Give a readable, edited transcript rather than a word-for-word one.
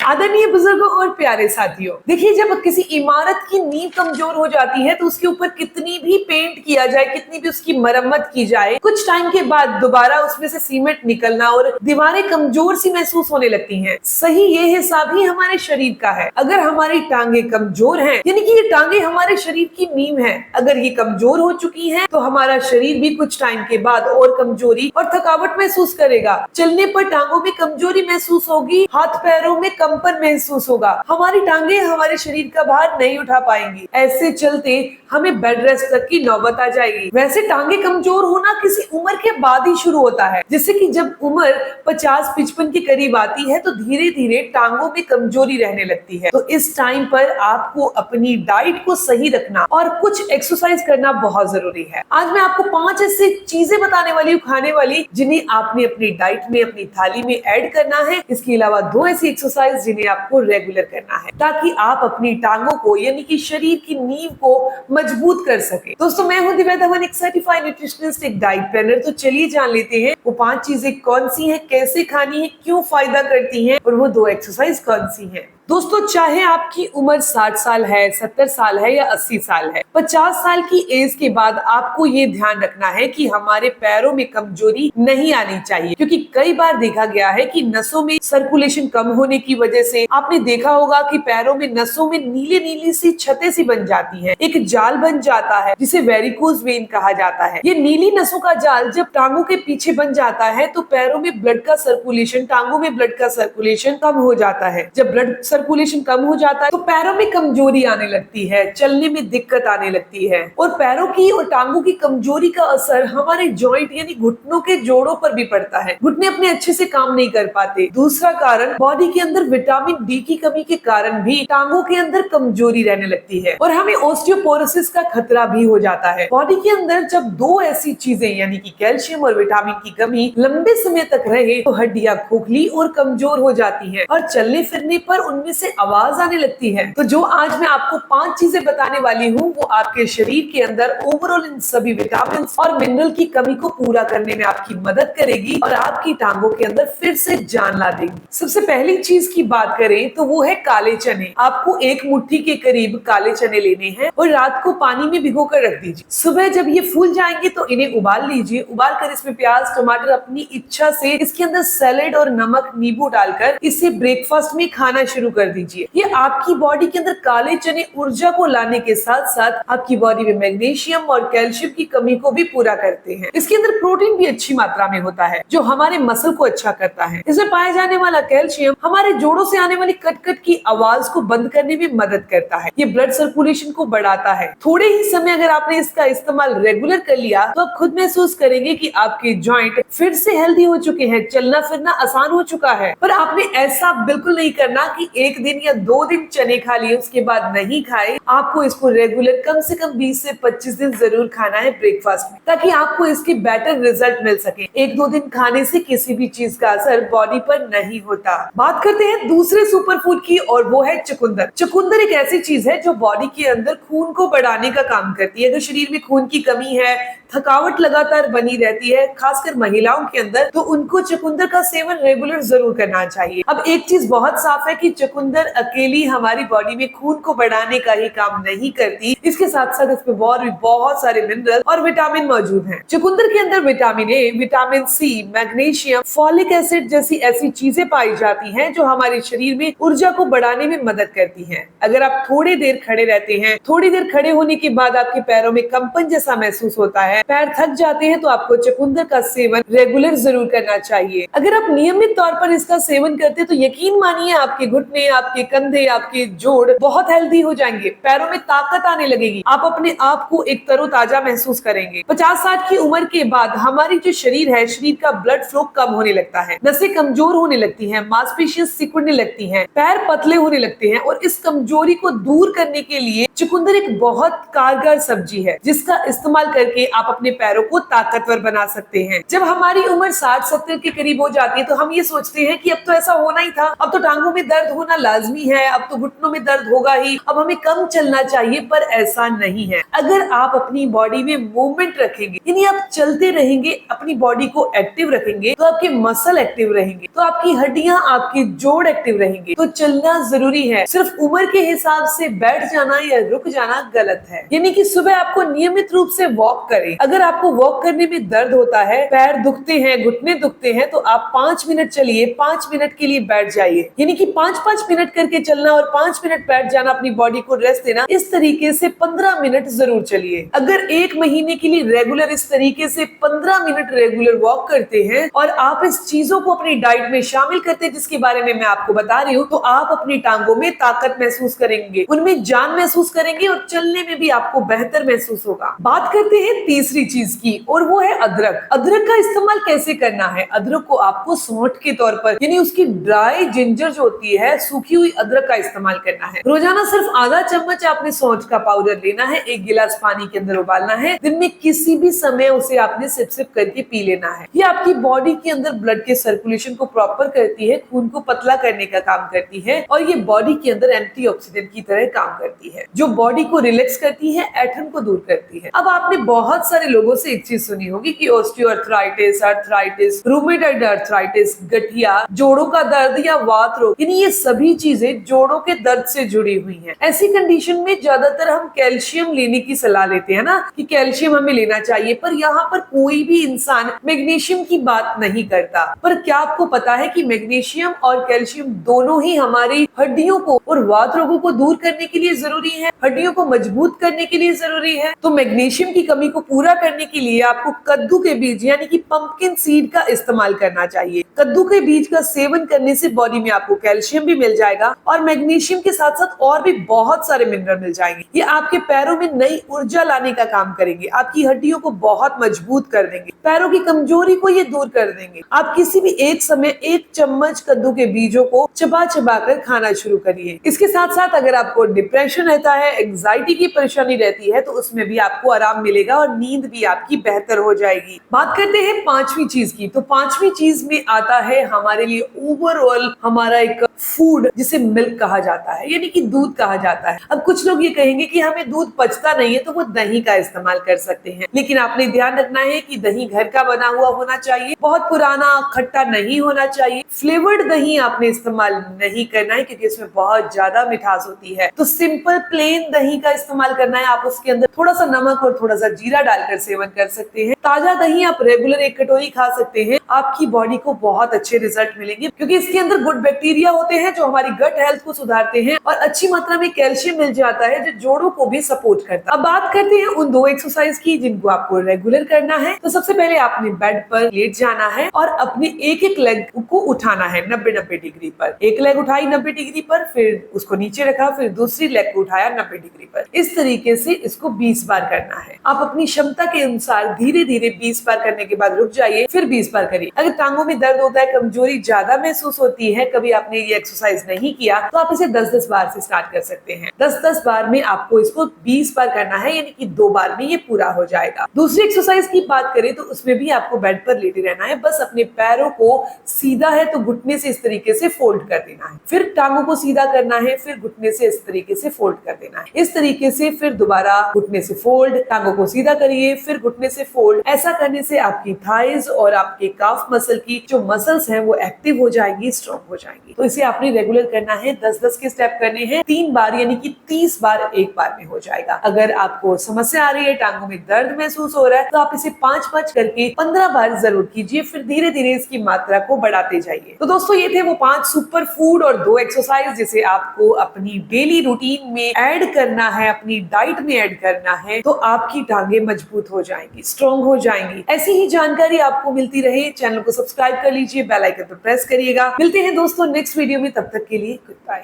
आदरणीय बुजुर्गों और प्यारे साथियों, देखिए जब किसी इमारत की नींव कमजोर हो जाती है तो उसके ऊपर कितनी भी पेंट किया जाए, कितनी भी उसकी मरम्मत की जाए, कुछ टाइम के बाद दोबारा उसमें से सीमेंट निकलना और दीवारें कमजोर सी महसूस होने लगती हैं। सही ये हिसाब ही हमारे शरीर का है। अगर हमारी टांगे कमजोर हैं, यानी कि ये टांगे हमारे शरीर की नींव है, अगर ये कमजोर हो चुकी हैं, तो हमारा शरीर भी कुछ टाइम के बाद और कमजोरी और थकावट महसूस करेगा। चलने पर टांगों में कमजोरी महसूस होगी, हाथ पैरों में कंपन महसूस होगा, हमारी टांगे हमारे शरीर का भार नहीं उठा पाएंगी। ऐसे चलते हमें बेड रेस्ट तक की नौबत आ जाएगी। वैसे टांगे कमजोर होना किसी उम्र के बाद ही शुरू होता है, जैसे कि जब उम्र 50-55 के करीब आती है तो धीरे धीरे टांगों में कमजोरी रहने लगती है। तो इस टाइम पर आपको अपनी डाइट को सही रखना और कुछ एक्सरसाइज करना बहुत जरूरी है। आज मैं आपको 5 ऐसी चीजें बताने वाली हूँ, खाने वाली, जिन्हें आपने अपनी डाइट में, अपनी थाली में ऐड करना है। इसके अलावा 2 ऐसी एक्सरसाइज जिन्हें आपको रेगुलर करना है, ताकि आप अपनी टांगों को, यानी कि शरीर की नींव को मजबूत कर सके। दोस्तों, मैं हूं दिव्या धवन, एक सर्टिफाइड न्यूट्रिशनिस्ट, एक डाइट प्लानर। तो चलिए जान लेते हैं वो 5 चीजें कौन सी हैं, कैसे खानी है, क्यों फायदा करती हैं, और वो 2 एक्सरसाइज कौन सी हैं। दोस्तों, चाहे आपकी उम्र 60 साल है, 70 साल है या 80 साल है, 50 साल की एज के बाद आपको ये ध्यान रखना है कि हमारे पैरों में कमजोरी नहीं आनी चाहिए, क्योंकि कई बार देखा गया है कि नसों में सर्कुलेशन कम होने की वजह से आपने देखा होगा कि पैरों में नसों में नीली नीली सी छतें सी बन जाती हैं, एक जाल बन जाता है जिसे वेरिकोज वेन कहा जाता है। ये नीली नसों का जाल जब टांगों के पीछे बन जाता है तो पैरों में ब्लड का सर्कुलेशन, टांगों में ब्लड का सर्कुलेशन कम हो जाता है। जब ब्लड सर्कुलेशन कम हो जाता है तो पैरों में कमजोरी आने लगती है, चलने में दिक्कत आने लगती है, और पैरों की और टांगों की कमजोरी का असर हमारे जॉइंट यानी घुटनों के जोड़ों पर भी पड़ता है। घुटने अपने अच्छे से काम नहीं कर पाते। दूसरा कारण, बॉडी के अंदर विटामिन डी की कमी के कारण भी टांगों के अंदर कमजोरी रहने लगती है और हमें ऑस्टियोपोरोसिस का खतरा भी हो जाता है। बॉडी के अंदर जब 2 ऐसी चीजें यानी कि कैल्शियम और विटामिन की कमी लंबे समय तक रहे तो हड्डियां खोखली और कमजोर हो जाती हैं और चलने फिरने पर उनमें से आवाज आने लगती है। तो जो आज मैं आपको 5 चीजें बताने वाली हूँ वो आपके शरीर के अंदर ओवरऑल इन सभी विटामिन और मिनरल की कमी को पूरा करने में आपकी मदद करेगी और आपकी टांगों के अंदर फिर से जान ला देगी। सबसे पहली चीज की बात करें तो वो है काले चने। आपको 1 मुट्ठी के करीब काले चने लेने हैं और रात को पानी में भिगो कर रख दीजिए। सुबह जब ये फूल जाएंगे तो इन्हें उबाल लीजिए। उबाल कर इसमें प्याज, टमाटर अपनी इच्छा से, इसके अंदर सैलेड और नमक, नींबू डालकर इसे ब्रेकफास्ट में खाना शुरू कर दीजिए। ये आपकी बॉडी के अंदर काले चने ऊर्जा को लाने के साथ साथ आपकी बॉडी में मैग्नीशियम और कैल्शियम की कमी को भी पूरा करते हैं। इसके अंदर प्रोटीन भी अच्छी मात्रा में होता है जो हमारे मसल को अच्छा करता है। इसमें पाया जाने वाला कैल्शियम हमारे जोड़ों से आने वाली कट-कट की आवाज को बंद करने में मदद करता है। ये ब्लड सर्कुलेशन को बढ़ाता है। थोड़े ही समय अगर आपने इसका इस्तेमाल रेगुलर कर लिया तो आप खुद महसूस करेंगे कि आपके जॉइंट फिर से हेल्दी हो चुके हैं, चलना फिरना आसान हो चुका है। पर आपने ऐसा बिल्कुल नहीं करना कि 1 दिन या 2 दिन चने खा लिए उसके बाद नहीं खाए। आपको इसको रेगुलर कम से कम 20 से 25 दिन जरूर खाना है ब्रेकफास्ट में, ताकि आपको इसके बेटर रिजल्ट मिल सके। 1-2 दिन खाने से किसी भी चीज का असर बॉडी पर नहीं होता। बात करते हैं दूसरे सुपर फूड की, और वो है चुकंदर। चुकंदर एक ऐसी चीज है जो बॉडी के अंदर खून को बढ़ाने का काम करती है। अगर शरीर में खून की कमी है, थकावट लगातार बनी रहती है, खासकर महिलाओं के अंदर, तो उनको चुकंदर का सेवन रेगुलर जरूर करना चाहिए। अब एक चीज बहुत साफ है कि चुकंदर अकेली हमारी बॉडी में खून को बढ़ाने का ही काम नहीं करती, इसके साथ साथ इसमें और भी बहुत सारे मिनरल और विटामिन मौजूद हैं। चुकंदर के अंदर vitamin A, vitamin C, magnesium, folic acid जैसी ऐसी चीजें पाई जाती हैं जो हमारे शरीर में ऊर्जा को बढ़ाने में मदद करती हैं। अगर आप थोड़ी देर खड़े रहते हैं, थोड़ी देर खड़े होने के बाद आपके पैरों में कंपन जैसा महसूस होता है, पैर थक जाते हैं, तो आपको चुकंदर का सेवन रेगुलर जरूर करना चाहिए। अगर आप नियमित तौर पर इसका सेवन करते हैं तो यकीन मानिए आपके घुटने, आपके कंधे, आपके जोड़ बहुत हेल्दी हो जाएंगे, पैरों में ताकत आने लगेगी, आप अपने आप को एक तरोताजा महसूस करेंगे। 50-60 की उम्र के बाद हमारी जो शरीर है, शरीर का ब्लड फ्लो कम होने लगता है, नसें कमजोर होने लगती हैं, मांसपेशियां सिकुड़ने लगती हैं, पैर पतले होने लगते हैं, और इस कमजोरी को दूर करने के लिए चुकंदर एक बहुत कारगर सब्जी है जिसका इस्तेमाल करके आप अपने पैरों को ताकतवर बना सकते हैं। जब हमारी उम्र 60-70 के करीब हो जाती है तो हम ये सोचते हैं कि अब तो ऐसा होना ही था, अब तो टांगों में दर्द होना होना लाजमी है, अब तो घुटनों में दर्द होगा ही, अब हमें कम चलना चाहिए, पर ऐसा नहीं है। अगर आप अपनी बॉडी में मूवमेंट रखेंगे, यानी आप चलते रहेंगे, अपनी बॉडी को एक्टिव रखेंगे, तो आपके मसल एक्टिव रहेंगे, तो आपकी हड्डियां, आपके जोड़ एक्टिव रहेंगे। तो चलना जरूरी है। सिर्फ उम्र के हिसाब से बैठ जाना या रुक जाना गलत है। यानी कि सुबह आपको नियमित रूप से वॉक करें। अगर आपको वॉक करने में दर्द होता है, पैर दुखते हैं, घुटने दुखते हैं, तो आप 5 मिनट चलिए, 5 मिनट के लिए बैठ जाइए। यानी कि 5-5 मिनट करके चलना और 5 मिनट बैठ जाना, अपनी बॉडी को रेस्ट देना, इस तरीके से 15 मिनट जरूर चलिए। अगर 1 महीने के लिए रेगुलर इस तरीके से 15 मिनट रेगुलर वॉक करते हैं और आप इस चीजों को अपनी डाइट में शामिल करते हैं जिसके बारे में मैं आपको बता रही हूँ, तो आप अपनी टांगों में ताकत महसूस करेंगे, उनमें जान महसूस करेंगे और चलने में भी आपको बेहतर महसूस होगा। बात करते हैं तीसरी चीज की, और वो है अदरक। अदरक का इस्तेमाल कैसे करना है? अदरक को आपको सौंठ के तौर पर, यानी उसकी ड्राई जिंजर जो होती है, सूखी हुई अदरक का इस्तेमाल करना है। रोजाना सिर्फ आधा चम्मच आपने सौंठ का पाउडर लेना है, 1 गिलास पानी के अंदर उबालना है, दिन में किसी भी समय उसे आपने सिप सिप करके पी लेना है। ये आपकी बॉडी के अंदर ब्लड के सर्कुलेशन को प्रॉपर करती है, खून को पतला करने का काम करती है, और ये बॉडी के अंदर एंटीऑक्सीडेंट की तरह काम करती है, जो बॉडी को रिलैक्स करती है, ऐंठन को दूर करती है। अब आपने बहुत सारे लोगों से एक चीज सुनी होगी कि ऑस्टियोआर्थराइटिस, अर्थराइटिस, रूमेटॉइड अर्थराइटिस, गठिया, जोड़ों का दर्द या वात रोग, यानी ये सभी चीजें जोड़ों के दर्द से जुड़ी हुई हैं। ऐसी कंडीशन में ज्यादातर हम कैल्शियम लेने की सलाह लेते हैं ना, कि कैल्शियम हमें लेना चाहिए, पर यहाँ पर कोई भी इंसान मैग्नीशियम की बात नहीं करता। पर क्या आपको पता है कि मैग्नीशियम और कैल्शियम दोनों ही हमारी हड्डियों को और वात रोगों को दूर करने के लिए जरूरी है, हड्डियों को मजबूत करने के लिए जरूरी है। तो मैग्नीशियम की कमी को पूरा करने के लिए आपको कद्दू के बीज यानी कि पंपकिन सीड का इस्तेमाल करना चाहिए। कद्दू के बीज का सेवन करने से बॉडी में आपको कैल्शियम भी मिल जाएगा और मैग्नीशियम के साथ साथ और भी बहुत सारे मिनरल मिल जाएंगे। ये आपके पैरों में नई ऊर्जा लाने का काम करेंगे, आपकी हड्डियों को बहुत मजबूत कर देंगे, पैरों की कमजोरी को ये दूर कर देंगे। आप किसी भी एक समय 1 चम्मच कद्दू के बीजों को चबा चबा कर खाना शुरू करिए। इसके साथ साथ अगर आपको डिप्रेशन रहता है, एंजाइटी की परेशानी रहती है, तो उसमें भी आपको आराम मिलेगा और नींद भी आपकी बेहतर हो जाएगी। बात करते हैं 5वीं चीज की। तो 5वीं चीज में आता है हमारे लिए ओवरऑल हमारा एक फूड, जिसे मिल्क कहा जाता है, यानी कि दूध कहा जाता है। अब कुछ लोग ये कहेंगे कि हमें दूध पचता नहीं है, तो वो दही का इस्तेमाल कर सकते हैं, लेकिन आपने ध्यान रखना है कि दही घर का बना हुआ होना चाहिए, बहुत पुराना खट्टा नहीं होना चाहिए। फ्लेवर्ड दही आपने इस्तेमाल नहीं करना है, क्योंकि इसमें बहुत ज्यादा मिठास होती है। तो सिंपल प्लेन दही का इस्तेमाल करना है। आप उसके अंदर थोड़ा सा नमक और थोड़ा सा जीरा डालकर सेवन कर सकते हैं। ताजा दही आप रेगुलर 1 कटोरी खा सकते हैं। आपकी बॉडी को बहुत अच्छे रिजल्ट मिलेंगे, क्योंकि इसके अंदर गुड बैक्टीरिया होते हैं जो हमारी गट हेल्थ को सुधारते हैं, और अच्छी मात्रा में कैल्शियम मिल जाता है जो जोड़ों को भी सपोर्ट करता है। अब बात करते हैं उन 2 एक्सरसाइज की जिनको आपको रेगुलर करना है। तो सबसे पहले आपने बेड पर लेट जाना है और अपने एक लेग को उठाना है 90-90 डिग्री पर। एक लेग उठाई 90 डिग्री पर, फिर उसको नीचे रखा, फिर दूसरी लेग को उठाया 90 डिग्री पर। इस तरीके से इसको 20 बार करना है। आप अपनी क्षमता के अनुसार धीरे धीरे 20 बार करने के बाद रुक जाइए, फिर 20 बार करिए। अगर टांगों में दर्द होता है, कमजोरी ज्यादा महसूस होती है, कभी आपने ये एक्सरसाइज नहीं किया, तो आप इसे 10-10 बार से स्टार्ट कर सकते हैं। 10-10 बार में आपको इसको 20 बार करना है, यानी कि 2 बार में ये पूरा हो जाएगा। दूसरी एक्सरसाइज की बात करें तो उसमें भी आपको बेड पर लेटे रहना है। बस अपने पैरों को सीधा है तो घुटने से इस तरीके से फोल्ड कर देना है, फिर टांगों को सीधा करना है, फिर घुटने से इस तरीके से फोल्ड कर देना है। इस तरीके से फिर दोबारा घुटने से फोल्ड, टांगों को सीधा करिए, फिर घुटने से फोल्ड। ऐसा करने से आपकी थाइज और आपके काफ मसल की जो मसल्स हैं वो एक्टिव हो जाएंगी, स्ट्रॉन्ग हो जाएंगी। तो इसे आपने रेगुलर करना है। 10-10 के स्टेप करने हैं, 3 बार, यानी कि 30 बार एक बार में हो जाएगा। अगर आपको समस्या आ रही है, टांगों में दर्द महसूस हो रहा है, तो आप इसे 5-5 करके 15 बार जरूर कीजिए, फिर धीरे धीरे इसकी मात्रा को बढ़ाते जाइए। तो दोस्तों ये थे वो 5 सुपर फूड और 2 एक्सरसाइज जिसे आपको अपनी डेली रूटीन में ऐड करना है, अपनी डाइट में ऐड करना है, तो आपकी टांगे मजबूत हो जाएंगी, स्ट्रॉन्ग हो जाएंगी। ऐसी ही जानकारी आपको मिलती रहे, चैनल को सब्सक्राइब कर लीजिए, बेल आइकन पर प्रेस करिएगा। मिलते हैं दोस्तों नेक्स्ट वीडियो में, तब तक के लिए गुड बाय।